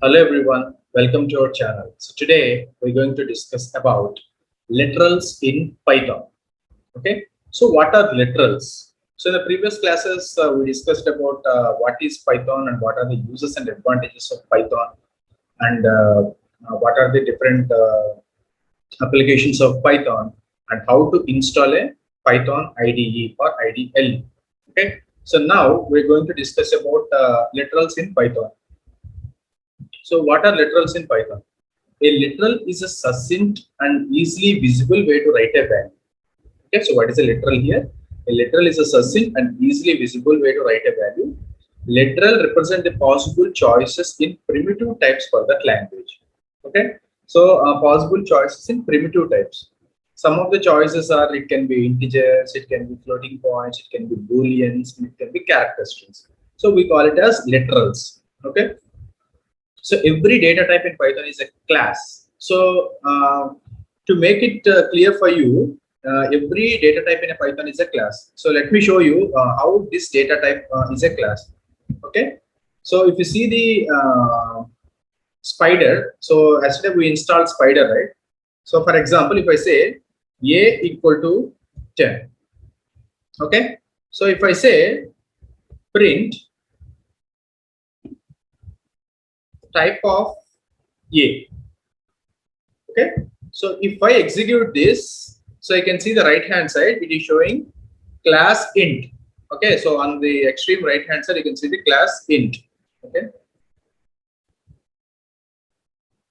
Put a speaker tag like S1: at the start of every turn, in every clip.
S1: Hello everyone, welcome to our channel. So today we're going to discuss about literals in Python. Okay, so what are literals? So in the previous classes we discussed about what is Python and what are the uses and advantages of Python and what are the different applications of Python and how to install a Python IDE or IDLE. Okay, so now we're going to discuss about literals in Python. So what are literals in Python? A literal is a succinct and easily visible way to write a value. Okay, so what is a literal here? A literal is a succinct and easily visible way to write a value. Literal represent the possible choices in primitive types for that language. Okay, so possible choices in primitive types. Some of the choices are it can be integers, it can be floating points, it can be booleans, it can be character strings. So we call it as literals. Okay. So every data type in Python is a class. So to make it clear for you, every data type in a Python is a class. So let me show you how this data type is a class. Okay. So if you see the spider, so yesterday we installed spider, right? So for example, if I say a equal to 10, okay. So if I say print type of a, okay. So if I execute this, so I can see the right hand side, it is showing class int. Okay, so on the extreme right hand side, you can see the class int. Okay,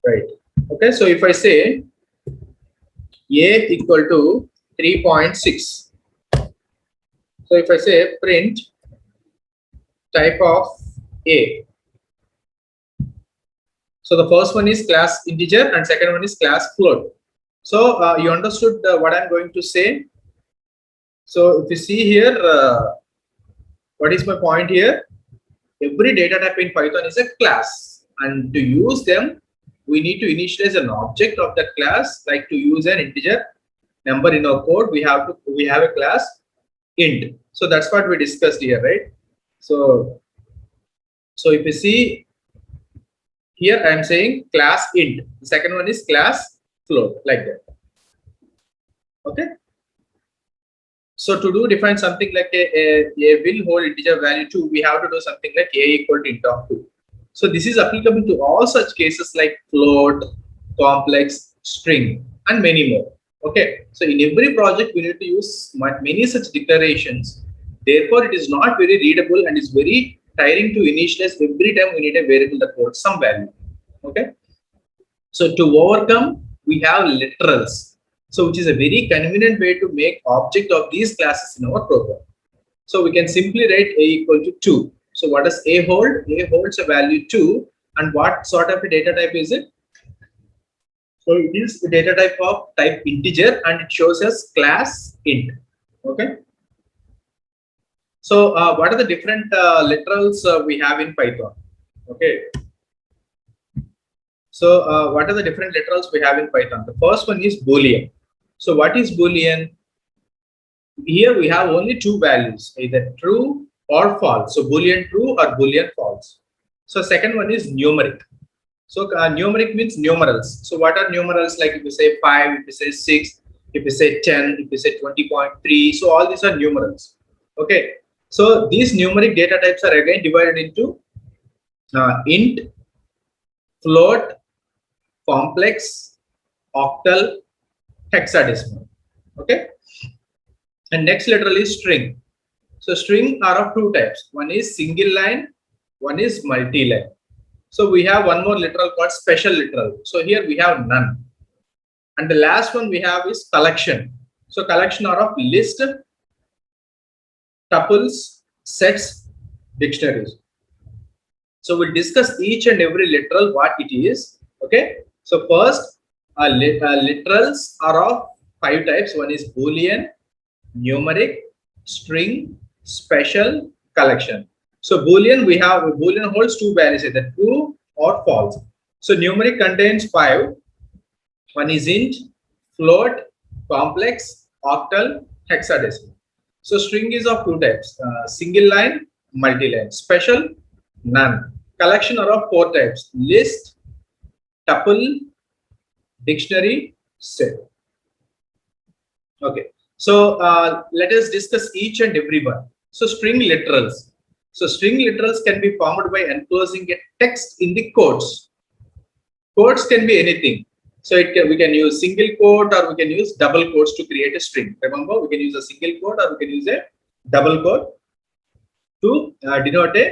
S1: right. Okay, so if I say a equal to 3.6, so if I say print type of a, so the first one is class integer and second one is class float. So you understood what I'm going to say. So if you see here, what is my point here? Every data type in Python is a class, and to use them, we need to initialize an object of that class. Like to use an integer number in our code, we have a class int. So that's what we discussed here, right? So if you see here, I am saying class int. The second one is class float, like that. Okay. So to define something like a will hold integer value 2, we have to do something like a equal to int of 2. So this is applicable to all such cases like float, complex, string, and many more. Okay. So in every project, we need to use many such declarations. Therefore, it is not very readable and is very tiring to initialize. Every time we need a variable that holds some value. Okay. So to overcome, we have literals. So which is a very convenient way to make object of these classes in our program. So we can simply write a equal to 2. So what does a hold? A holds a value 2. And what sort of a data type is it? So it is the data type of type integer and it shows us class int. Okay. So what are the different literals we have in Python? Okay. So what are the different literals we have in Python? The first one is Boolean. So what is Boolean? Here we have only two values, either true or false. So Boolean true or Boolean false. So second one is numeric. So numeric means numerals. So what are numerals? Like if you say 5, if you say 6, if you say 10, if you say 20.3. So all these are numerals. Okay. So these numeric data types are again divided into int, float, complex, octal, hexadecimal. Okay. And next literal is string. So string are of two types. One is single line, one is multi-line. So we have one more literal called special literal. So here we have none. And the last one we have is collection. So collection are of list, tuples, sets, dictionaries. So we'll discuss each and every literal what it is. Okay. So first, literals are of 5 types. One is Boolean, numeric, string, special, collection. So Boolean, we have Boolean holds 2 values, either true or false. So numeric contains 5. One is int, float, complex, octal, hexadecimal. So string is of 2 types: single line, multi-line. Special, none. collection are of 4 types: list, tuple, dictionary, set. Okay, so let us discuss each and every one. So string literals. So string literals can be formed by enclosing a text in the quotes. Quotes can be anything. So we can use single quote or we can use double quotes to create a string. Remember, we can use a single quote or we can use a double quote to denote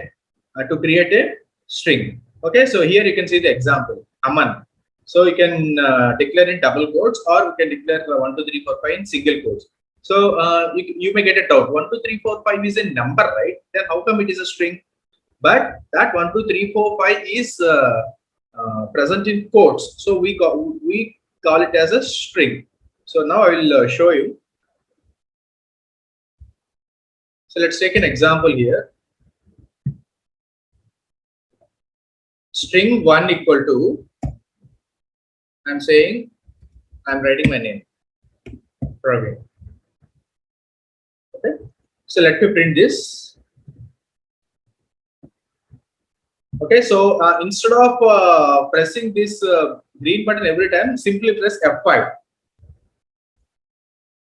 S1: to create a string. Okay, so here you can see the example, Aman. So you can declare in double quotes or you can declare 1, 2, 3, 4, 5 in single quotes. So you may get a doubt, 1, 2, 3, 4, 5 is a number, right? Then how come it is a string? But that 1, 2, 3, 4, 5 is present in quotes. So we call it as a string. So now I will show you. So let's take an example here. String 1 equal to, I'm saying, I'm writing my name, Praveen. Okay, so let me print this. Okay, so instead of pressing this green button every time, simply press F5.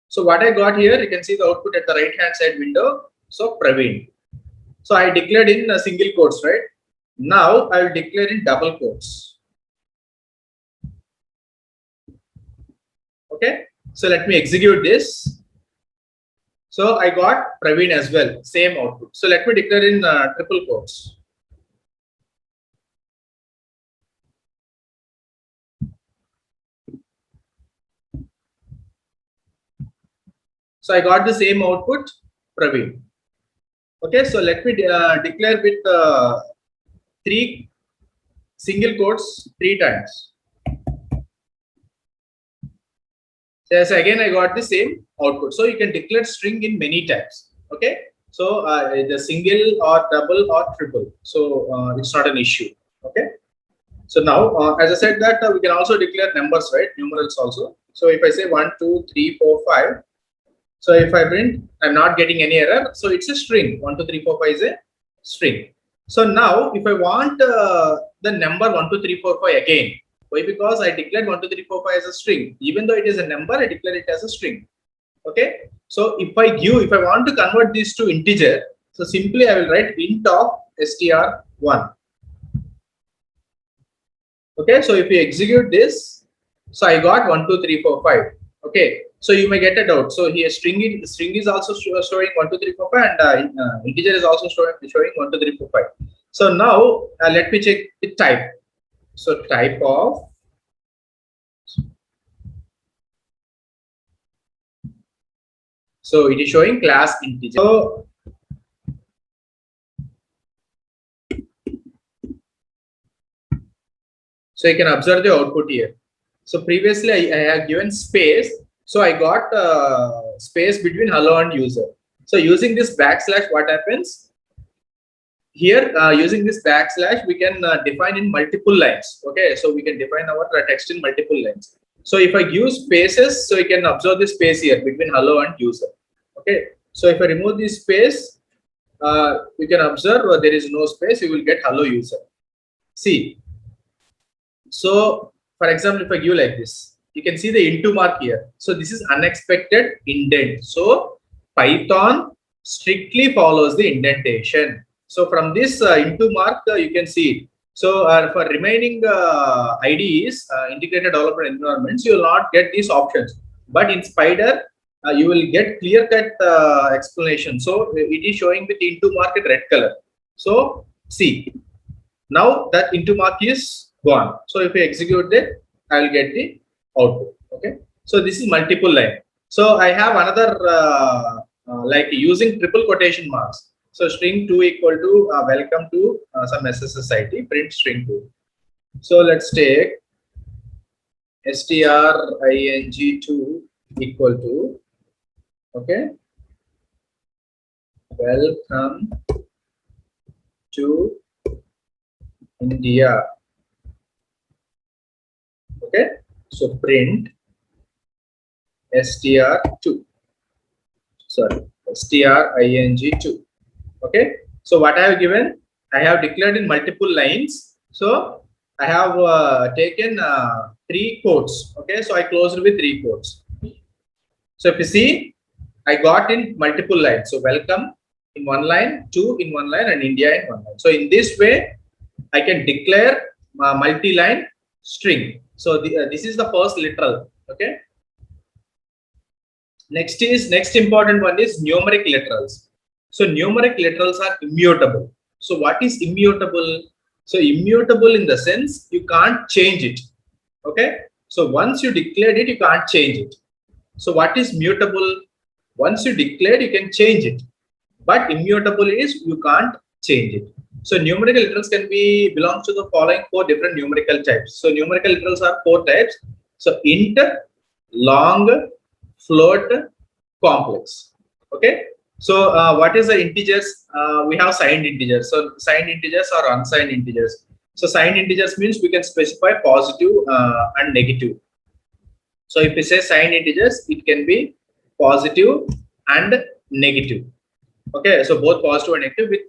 S1: So what I got here, you can see the output at the right hand side window. So Praveen. So I declared in single quotes, right? Now I will declare in double quotes. Okay, so let me execute this. So I got Praveen as well, same output. So let me declare in triple quotes. So I got the same output, Praveen. Okay, so let me declare with 3 single quotes 3 times. So again, I got the same output. So you can declare string in many types. Okay, so the single or double or triple. So it's not an issue. Okay. So now, as I said that we can also declare numbers, right? Numerals also. So if I say 1, 2, 3, 4, 5. So if I print, I'm not getting any error. So it's a string. 1, 2, 3, 4, 5 is a string. So now if I want the number 1, 2, 3, 4, 5 again. Why? Because I declared 1, 2, 3, 4, 5 as a string. Even though it is a number, I declare it as a string. Okay. So if I want to convert this to integer, so simply I will write int of str1. Okay. So if you execute this, so I got 1, 2, 3, 4, 5. Okay. So you may get a doubt. So here string is also showing 1, 2, 3, 4, 5, and integer is also showing 1, 2, 3, 4, 5. So now let me check the type. So type of it is showing class integer. So you can observe the output here. So previously I have given space. So I got space between hello and user. So using this backslash, what happens? Here, using this backslash, we can define in multiple lines. Okay, so we can define our text in multiple lines. So if I give spaces, so you can observe the space here between hello and user. Okay, so if I remove this space, you can observe there is no space. You will get hello user. See. So for example, if I give like this, you can see the into mark here. So this is unexpected indent. So Python strictly follows the indentation. So from this into mark, you can see it. So for remaining IDEs, integrated development environments, you will not get these options. But in Spider, you will get clear-cut explanation. So it is showing with into mark in red color. So see, now that into mark is gone. So if I execute it, I will get the output. Okay. So this is multiple line. So I have another like using triple quotation marks. So string 2 equal to welcome to some SSS site, print string 2. So let's take string2 equal to, okay, welcome to India. Okay, so print str2, sorry, string2. Okay, so what I have given, I have declared in multiple lines. So I have taken 3 quotes. Okay, so I closed with 3 quotes. So if you see, I got in multiple lines. So welcome in one line, 2 in one line, and India in one line. So in this way, I can declare multi-line string. So this is the first literal. Okay. Next important one is numeric literals. So numeric literals are immutable. So what is immutable? So immutable in the sense you can't change it. Okay. So once you declared it, you can't change it. So what is mutable? Once you declare, you can change it. But immutable is you can't change it. So numerical literals can be belongs to the following 4 different numerical types. So numerical literals are 4 types. So int, long, float, complex. Okay. So what is the integers? We have signed integers. So signed integers or unsigned integers. So signed integers means we can specify positive and negative. So if we say signed integers, it can be positive and negative. Okay, so both positive and negative with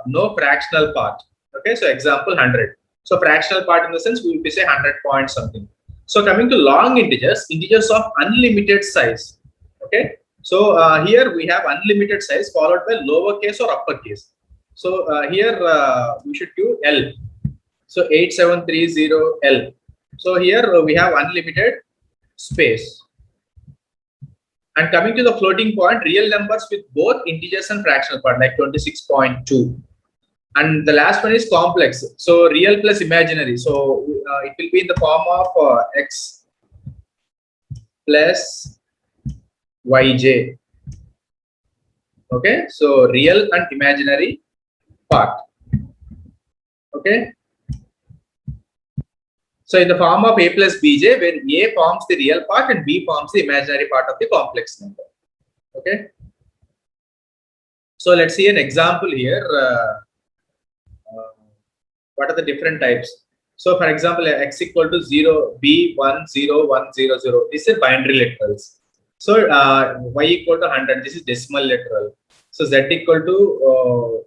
S1: no fractional part. Okay, so example 100. So fractional part in the sense we will say 100 point something. So coming to long integers, integers of unlimited size. Okay, so here we have unlimited size followed by lowercase or uppercase. So here we should do L. So 8730L. So here we have unlimited space. And coming to the floating point, real numbers with both integers and fractional part like 26.2. And the last one is complex. So real plus imaginary. So it will be in the form of x plus yj. Okay, so real and imaginary part. Okay. So in the form of a plus bj, where a forms the real part and b forms the imaginary part of the complex number. Okay. So let's see an example here. What are the different types? So for example, x equal to 0, b 1 0 1 0 0. This is binary literals. So y equal to 100. This is decimal literal. So z equal to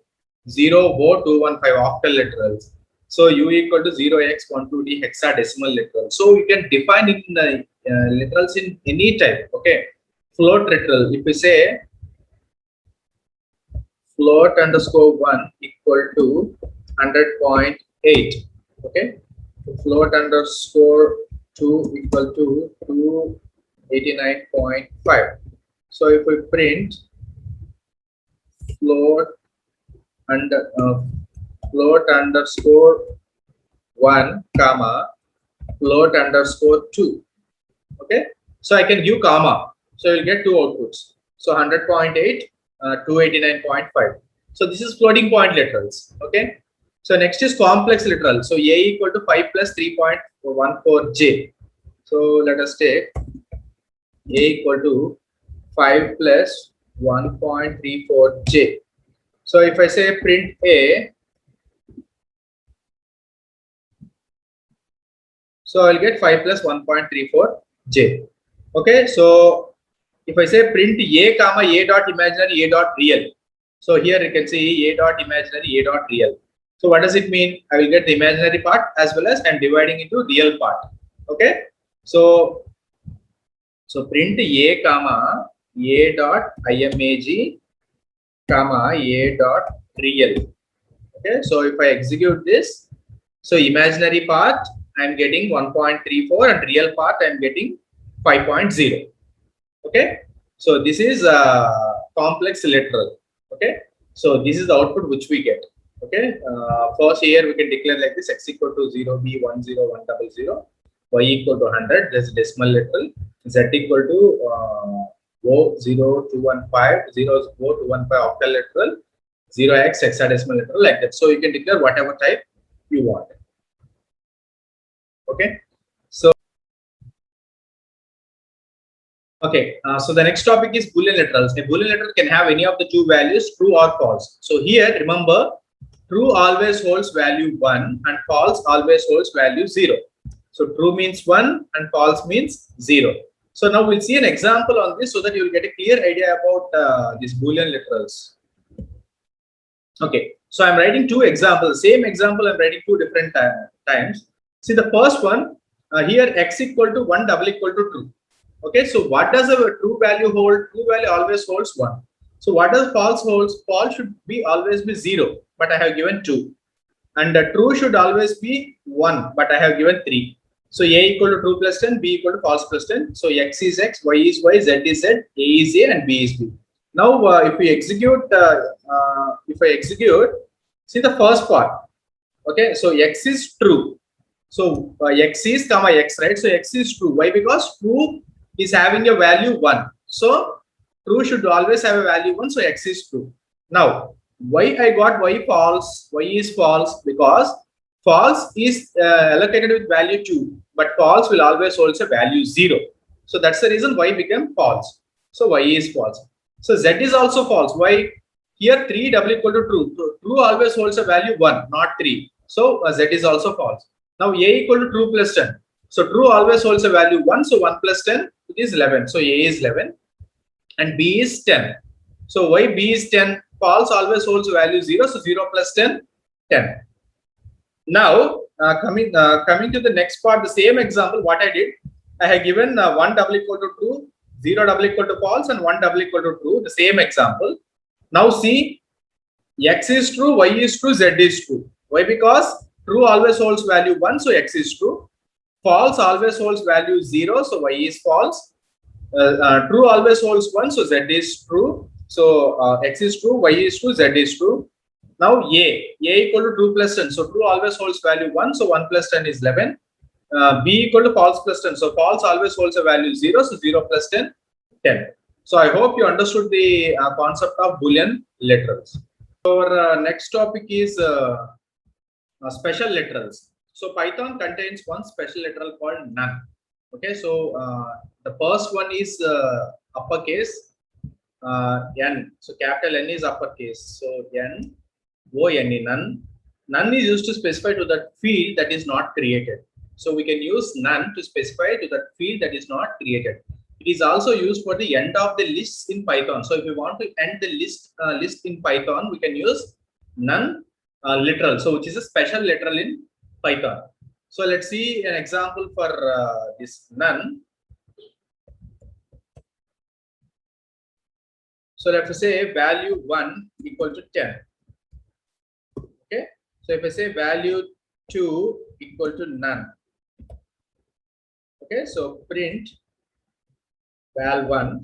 S1: 0 0 215 octal literals. So u equal to 0x12d hexadecimal literal. So you can define it in the literals in any type. Okay. Float literal. If we say float underscore 1 equal to 100.8. Okay. Float underscore 2 equal to 289.5. So if we print float and float underscore 1 comma float underscore 2. Okay, so I can give comma, so you'll get 2 outputs. So 100.8 289.5. so this is floating point literals. Okay, so next is complex literal. So a equal to 5 plus 3.14j. So let us take a equal to 5 plus 1.34j. So if I say print a, so I'll get 5 plus 1.34j. Okay, so if I say print a comma a dot imaginary a dot real. So here you can see a dot imaginary a dot real. So what does it mean? I will get the imaginary part as well as I'm dividing into real part. Okay, so print a comma a dot imag comma a dot real. Okay, so if I execute this, so imaginary part I'm getting 1.34 and real part I'm getting 5.0. Okay, so this is a complex literal. Okay, so this is the output which we get. Okay, first here we can declare like this: x equal to 0, b 1 0 1 0 0, y equal to 100. This is decimal literal. Z equal to O 0 215 0 O 215 octal literal, 0x hexadecimal literal, like that. So you can declare whatever type you want. Okay, so okay, so the next topic is Boolean literals. A Boolean literal can have any of the two values, true or false. So here remember, true always holds value 1 and false always holds value 0. So true means 1 and false means 0. So now we'll see an example on this so that you will get a clear idea about these Boolean literals. Okay, So I'm writing two examples, same example I'm writing two different times. See the first one, here x equal to 1 double equal to true. Okay, so what does a true value hold? True value always holds 1. So what does false holds? False should be always be 0, but I have given 2. And the true should always be 1, but I have given 3. So a equal to true plus 10, b equal to false plus 10. So x is x, y is y, z is z, a is a, and b is b. Now if we execute, see the first part. Okay, so x is true. So x is comma x, right? So x is true. Why? Because true is having a value 1. So true should always have a value 1. So x is true. Now why I got y false? Y is false because false is allocated with value 2, but false will always hold a value 0. So that's the reason y became false. So y is false. So z is also false. Why? Here 3 double equal to true. So true always holds a value 1, not 3. So z is also false. Now a equal to true plus 10. So true always holds a value 1. So 1 plus 10 it is 11. So a is 11 and b is 10. So why b is 10? False always holds a value 0. So 0 plus 10, 10. Now coming to the next part, the same example what I did, I have given 1 double equal to true, 0 double equal to false, and 1 double equal to true. The same example. Now see, x is true, y is true, z is true. Why? Because true always holds value 1, so x is true. False always holds value 0, so y is false. True always holds 1, so z is true. So x is true, y is true, z is true. Now a equal to true plus 10. So true always holds value 1, so 1 plus 10 is 11. B equal to false plus 10. So false always holds a value 0, so 0 plus 10, 10. So I hope you understood the concept of Boolean literals. Our next topic is special literals. So Python contains one special literal called none. Okay, so the first one is uppercase n. So capital N is uppercase. So n, O n, none. None is used to specify to that field that is not created. So we can use none to specify to that field that is not created. It is also used for the end of the lists in Python. So if we want to end the list in Python, we can use none literal. So which is a special literal in Python. So let's see an example for this none. So let's say value 1 equal to 10. Okay. So if I say value 2 equal to none. Okay. So print val 1,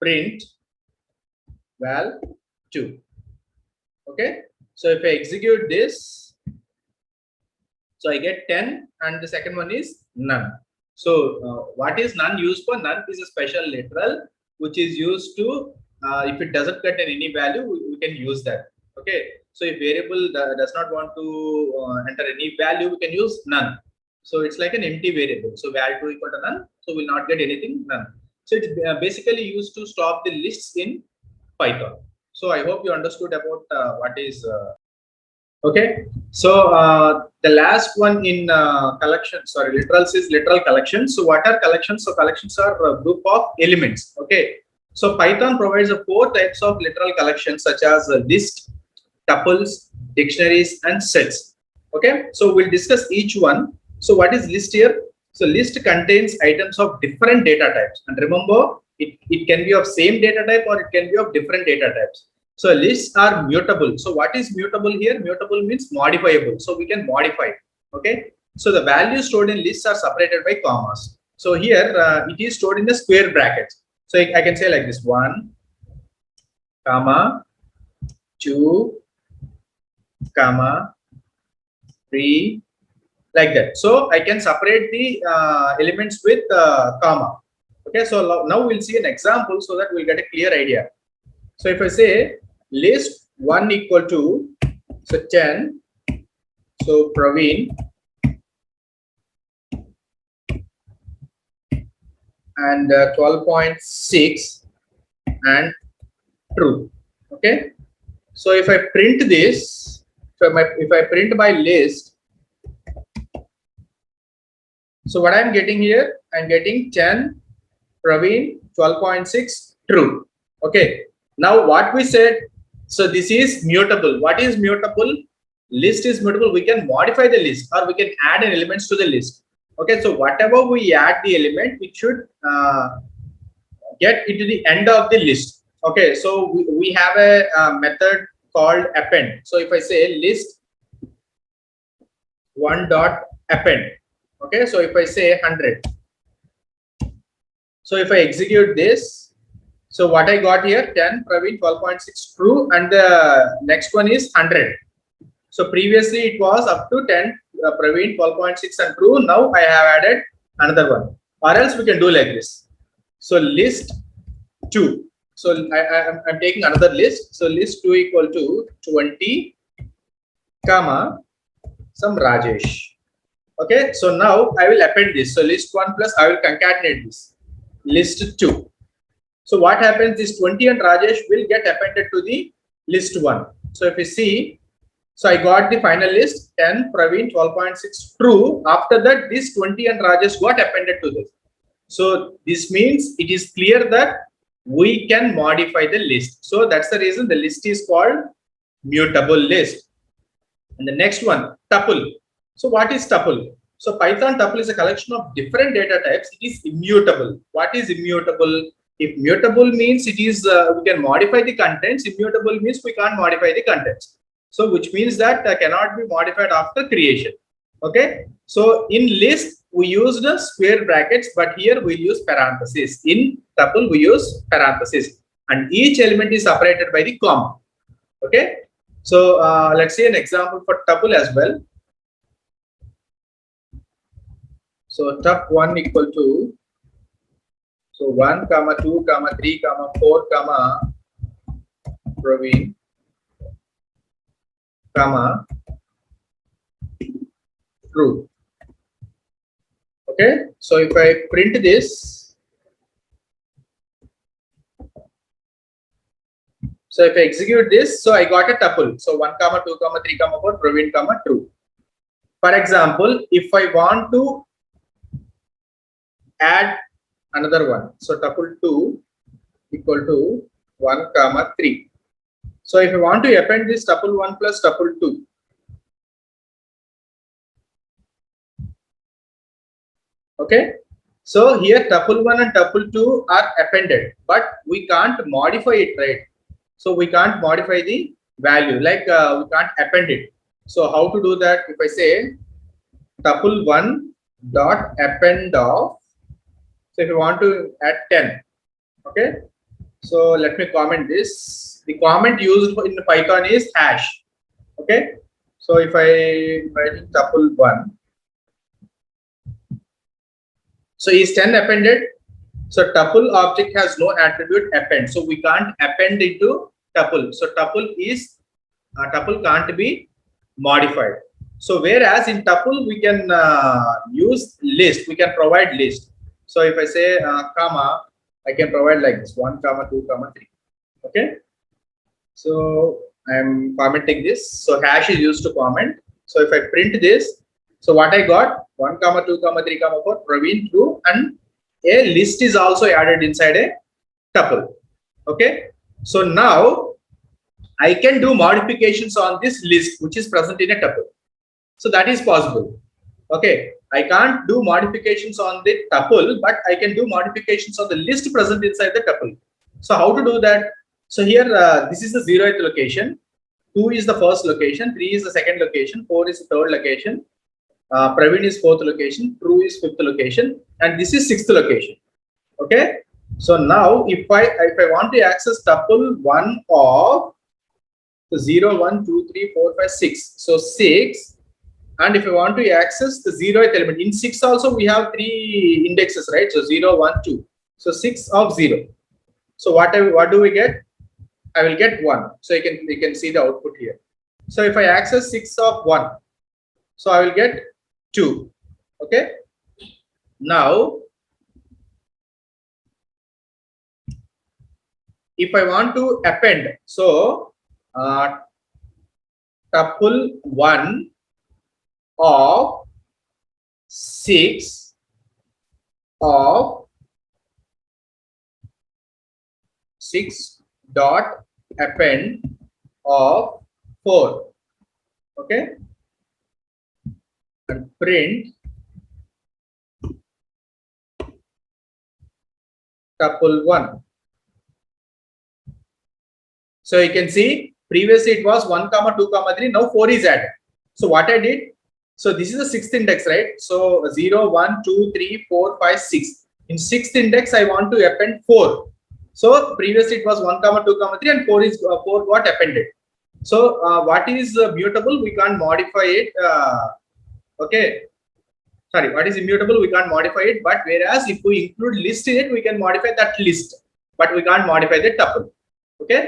S1: print val 2. Okay. So if I execute this, so I get 10 and the second one is none. So what is none used for? None is a special literal which is used to, if it doesn't contain any value, we can use that. Okay. So if variable does not want to enter any value, we can use none. So it's like an empty variable. So value 2 equal to none. So we'll not get anything, none. So it's basically used to stop the lists in Python. So I hope you understood about what is okay. So the last one in literals is literal collections. So what are collections? So collections are a group of elements. Okay. So Python provides 4 types of literal collections such as list, tuples, dictionaries, and sets. Okay. So we'll discuss each one. So what is list here? So list contains items of different data types. And remember, it can be of same data type or it can be of different data types. So lists are mutable. So what is mutable here? Mutable means modifiable. So we can modify. Okay. So the values stored in lists are separated by commas. So here it is stored in the square brackets. So I can say like this: 1, comma, 2, comma, 3, like that. So I can separate the elements with comma. Okay. So now we'll see an example so that we'll get a clear idea. So if I say list 1 equal to, so 10, so Praveen, and 12.6 and true. Okay. So if I print this, if I print my list, so what I'm getting here, I'm getting 10, Praveen, 12.6, true. Okay. Now what we said, so this is mutable. What is mutable? List is mutable. We can modify the list or we can add an elements to the list. Okay. So whatever we add the element, it should get into the end of the list. Okay. So we have a method called append. So if I say list one dot append. Okay. So if I say 100. So if I execute this, so what I got here 10 Praveen 12.6 true, and the next one is 100. So previously it was up to 10 Praveen 12.6 and true. Now I have added another one, or else we can do like this. So list 2. So I'm taking another list. So list 2 equal to 20 comma some Rajesh. Okay. So now I will append this. So list 1 plus I will concatenate this list 2. So what happens is 20 and Rajesh will get appended to the list 1. So if you see, so I got the final list 10 Praveen 12.6 true. After that, this 20 and Rajesh got appended to this. So this means it is clear that we can modify the list. So that's the reason the list is called mutable list. And the next one, tuple. So what is tuple? So Python tuple is a collection of different data types. It is immutable. What is immutable? If mutable means it is we can modify the contents. Immutable means we can't modify the contents. So which means that cannot be modified after creation. Okay. So in list we used square brackets, but here we use parentheses. In tuple we use parentheses, and each element is separated by the comma. Okay. So let's see an example for tuple as well. So tup1 equal to, so 1 comma 2 comma 3 comma 4 comma Praveen comma true. Okay. So if I print this, so if I execute this, so I got a tuple. So 1 comma 2 comma 3 comma 4 Praveen comma true. For example, if I want to add another one, so tuple 2 equal to 1 comma 3. So if I want to append this tuple 1 plus tuple 2, okay. So here tuple 1 and tuple 2 are appended, but we can't modify it, right? So we can't modify the value, like we can't append it. So how to do that? If I say tuple 1 dot append of, so if you want to add 10, okay. So let me comment this. The comment used in Python is hash. Okay. So if I write tuple 1, so is 10 appended? So tuple object has no attribute append. So we can't append into tuple. So tuple is tuple can't be modified. So whereas in tuple we can use list. We can provide list. So if I say comma, I can provide like this 1 comma 2 comma 3. Okay. So I'm commenting this. So hash is used to comment. So if I print this, so what I got 1 comma 2 comma 3 comma 4 Praveen true, and a list is also added inside a tuple. Okay. So now I can do modifications on this list which is present in a tuple. So that is possible. Okay. I can't do modifications on the tuple, but I can do modifications on the list present inside the tuple. So how to do that? So here, this is the 0th location, 2 is the first location, 3 is the second location, 4 is the third location, Praveen is 4th location, True is 5th location, and this is 6th location. Okay. So now if I want to access tuple 1 of 0, 1, 2, 3, 4, 5, 6. So 6. And if I want to access the 0th element, in 6 also we have 3 indexes, right? So 0, 1, 2. So 6 of 0. So what do we get? I will get 1. So you can see the output here. So if I access 6 of 1, so I will get 2. Okay. Now, if I want to append, so tuple 1 of 6 of 6 dot append of 4. Okay, and print tuple 1. So you can see previously it was 1 comma 2 comma 3, now 4 is added. So what I did, so this is the sixth index, right? So 0 1 2 3 4 5 6. In sixth index I want to append 4. So previously it was 1 comma 2 comma 3 and 4 is 4 got appended. So what is mutable, we can't modify it. Okay, sorry, what is immutable, we can't modify it, but whereas if we include list in it, we can modify that list, but we can't modify the tuple. Okay,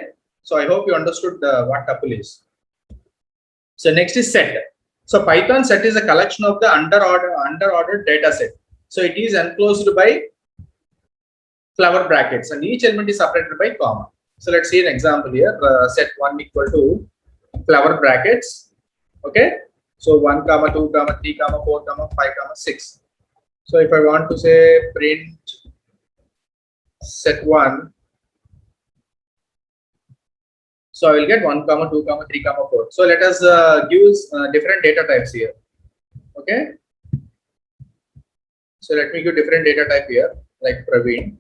S1: so I hope you understood what tuple is. So next is set. So Python set is a collection of the underordered data set. So it is enclosed by flower brackets and each element is separated by comma. So let's see an example here. Set 1 equal to flower brackets. Okay, so 1 comma 2 comma 3 comma 4 comma 5 comma 6. So if I want to say print set 1, so I will get 1 comma 2 comma 3 comma 4. So let us use different data types here. Okay, so let me give different data type here, like Praveen.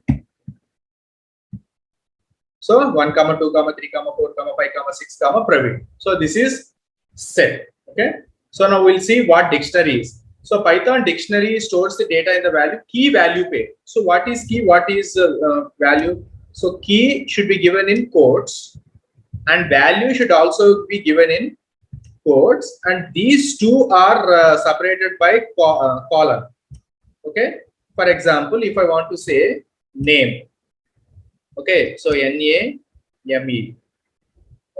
S1: So 1 comma 2 comma 3 comma 4 comma 5 comma 6 comma Praveen. So this is set. Okay, so now we'll see what dictionary is. So Python dictionary stores the data in the value key value pair. So what is key, what is value? So key should be given in quotes and value should also be given in quotes, and these two are separated by colon. Okay, for example, if I want to say name, okay, so NAME.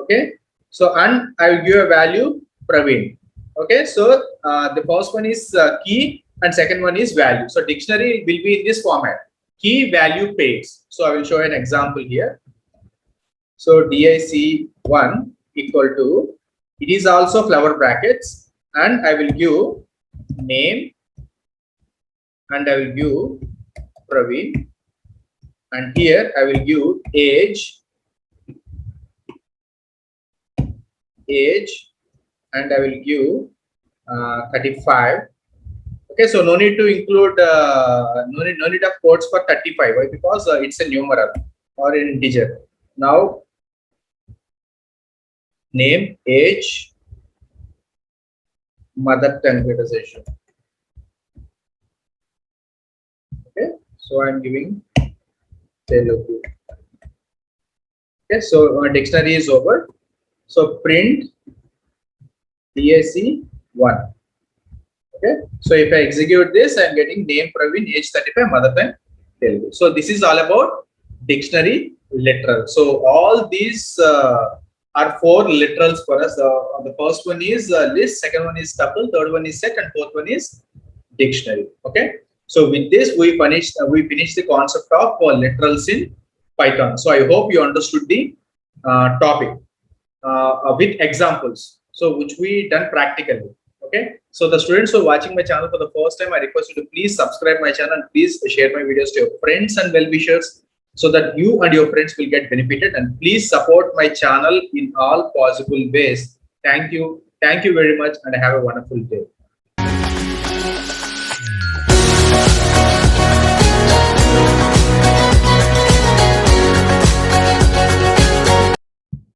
S1: Okay, so and I will give a value Praveen. Okay, so the first one is key and second one is value. So dictionary will be in this format, key value pairs. So I will show an example here. So DIC1 equal to, it is also flower brackets, and I will give name and I will give Praveen, and here I will give age, and I will give 35. Okay, so no need to include no need of quotes for 35. Why? Because it's a numeral or an integer. Now name, age, mother tongue conversation. Okay, so I'm giving Telugu. Okay, so dictionary is over. So print DIC1. Okay, so if I execute this, I'm getting name Praveen, age 35, mother tongue Telugu. So this is all about dictionary literal. So all these are 4 literals for us. The first one is list, second one is tuple, third one is set, and fourth one is dictionary. Okay, so with this we finished the concept of literals in Python. So I hope you understood the topic with examples, so which we done practically. Okay, so the students who are watching my channel for the first time, I request you to please subscribe my channel and please share my videos to your friends and well-wishers, so that you and your friends will get benefited, and please support my channel in all possible ways. Thank you very much and have a wonderful day.